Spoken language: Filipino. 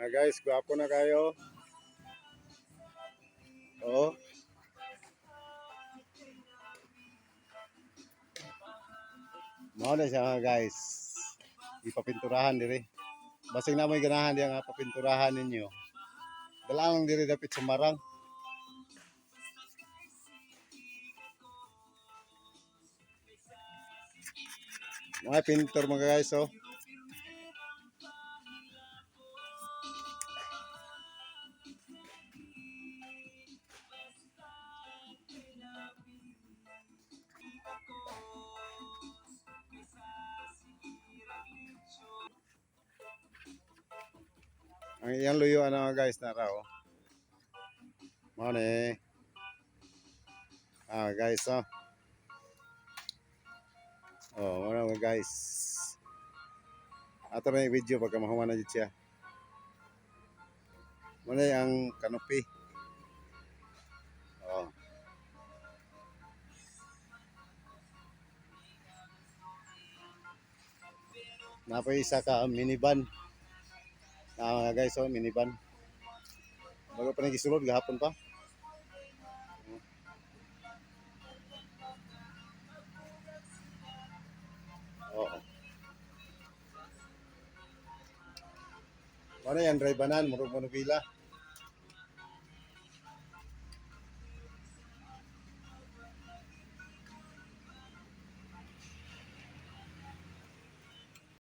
Guys, gwapo na kayo. Oo. Mao na siya mga guys. Ipapinturahan diri. Basig na mo'y ganahan diya nga papinturahan ninyo. Dalang diri dapit sumarang. Mga pintor mga guys oh. Ang iyang luyo mga guys na raw. Mao ni. Guys oh. Oh, mao mga guys. Ato na yung video pagka mahuman na dito siya. Muna ang kanopi. Oh. Napo isa ka minivan. Mga guys, oh, minivan. Bago pa nagisulod gahapon pa. Oo. Ano yan, drive banan, murag manubila.